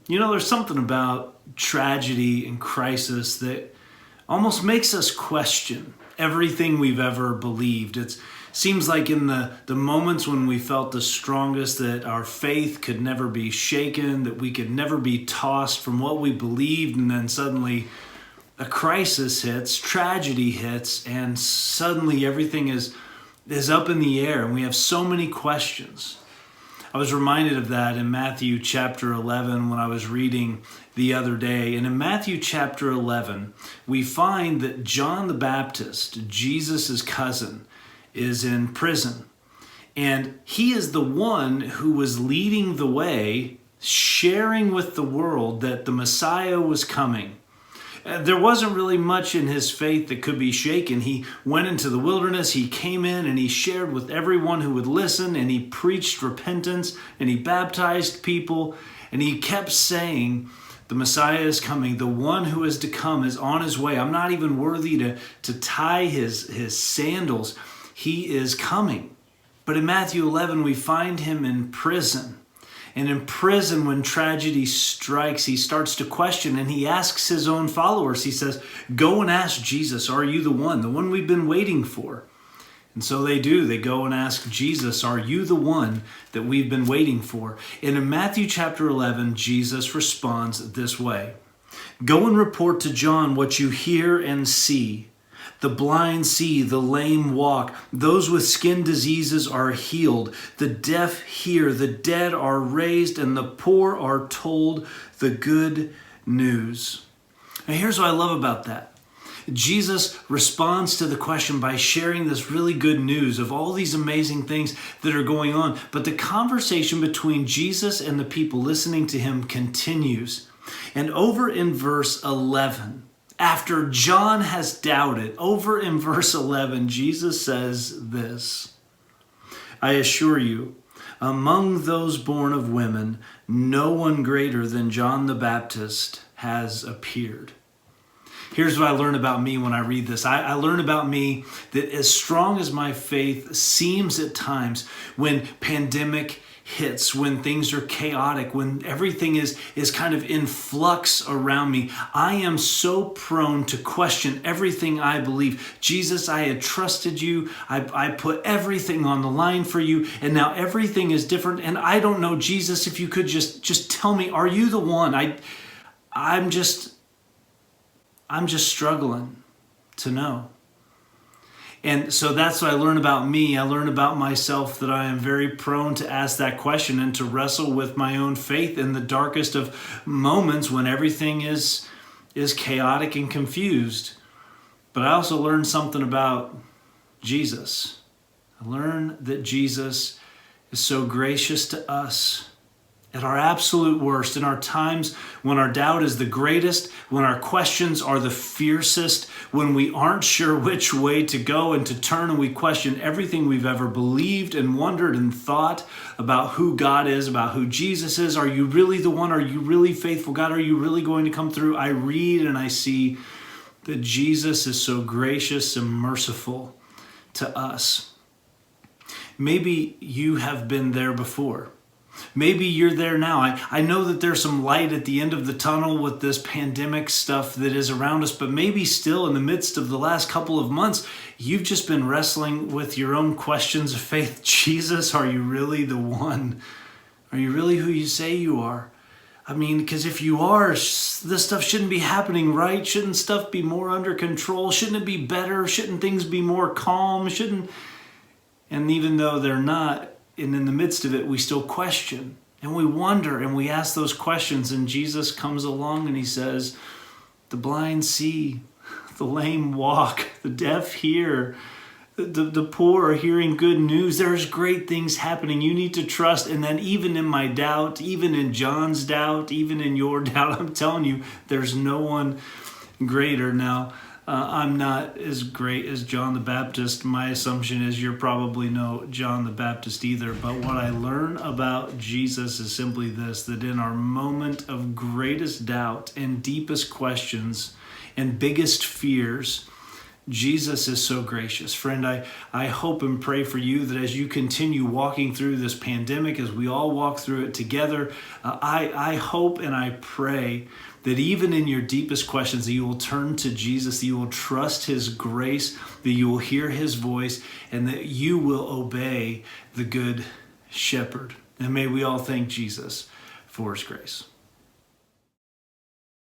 There's something about tragedy and crisis that almost makes us question everything we've ever believed. It seems like in the moments when we felt the strongest that our faith could never be shaken, that we could never be tossed from what we believed, and then suddenly a crisis hits, tragedy hits, and suddenly everything is up in the air, and we have so many questions. I was reminded of that in Matthew chapter 11 when I was reading the other day. And in Matthew chapter 11, we find that John the Baptist, Jesus' cousin, is in prison. And he is the one who was leading the way, sharing with the world that the Messiah was coming. There wasn't really much in his faith that could be shaken. He went into the wilderness, he came in and he shared with everyone who would listen, and he preached repentance and he baptized people, and he kept saying, the Messiah is coming, the one who is to come is on his way. I'm not even worthy to tie his sandals. He is coming. But in Matthew 11, we find him in prison. And in prison, when tragedy strikes, he starts to question, and he asks his own followers. He says, go and ask Jesus, are you the one we've been waiting for? And so they do. They go and ask Jesus, are you the one that we've been waiting for? And in Matthew chapter 11, Jesus responds this way. Go and report to John what you hear and see. The blind see, the lame walk, those with skin diseases are healed, the deaf hear, the dead are raised, and the poor are told the good news. Now here's what I love about that. Jesus responds to the question by sharing this really good news of all these amazing things that are going on. But the conversation between Jesus and the people listening to him continues. And over in verse 11, after John has doubted, over in verse 11, Jesus says this, I assure you, among those born of women, no one greater than John the Baptist has appeared. Here's what I learn about me when I read this. I learn about me that as strong as my faith seems at times, when pandemic hits, when things are chaotic, when everything is kind of in flux around me, I am so prone to question everything I believe. Jesus, I had trusted you. I put everything on the line for you, and now everything is different. And I don't know, Jesus, if you could just tell me, are you the one? I'm just struggling to know. And so that's what I learn about me. I learn about myself that I am very prone to ask that question and to wrestle with my own faith in the darkest of moments when everything is chaotic and confused. But I also learned something about Jesus. I learned that Jesus is so gracious to us at our absolute worst, in our times when our doubt is the greatest, when our questions are the fiercest, when we aren't sure which way to go and to turn, and we question everything we've ever believed and wondered and thought about who God is, about who Jesus is. Are you really the one? Are you really faithful, God? Are you really going to come through? I read and I see that Jesus is so gracious and merciful to us. Maybe you have been there before. Maybe you're there now. I know that there's some light at the end of the tunnel with this pandemic stuff that is around us, but maybe still in the midst of the last couple of months, you've just been wrestling with your own questions of faith. Jesus, are you really the one? Are you really who you say you are? I mean, because if you are, this stuff shouldn't be happening, right? Shouldn't stuff be more under control? Shouldn't it be better? Shouldn't things be more calm? And even though they're not, and in the midst of it, we still question and we wonder and we ask those questions. And Jesus comes along and he says, the blind see, the lame walk, the deaf hear, the poor are hearing good news. There's great things happening. You need to trust. And then even in my doubt, even in John's doubt, even in your doubt, I'm telling you, there's no one greater. Now, I'm not as great as John the Baptist. My assumption is you're probably no John the Baptist either. But what I learn about Jesus is simply this, that in our moment of greatest doubt and deepest questions and biggest fears, Jesus is so gracious. Friend, I hope and pray for you that as you continue walking through this pandemic, as we all walk through it together, I hope and I pray that even in your deepest questions, that you will turn to Jesus, that you will trust his grace, that you will hear his voice, and that you will obey the good shepherd. And may we all thank Jesus for his grace.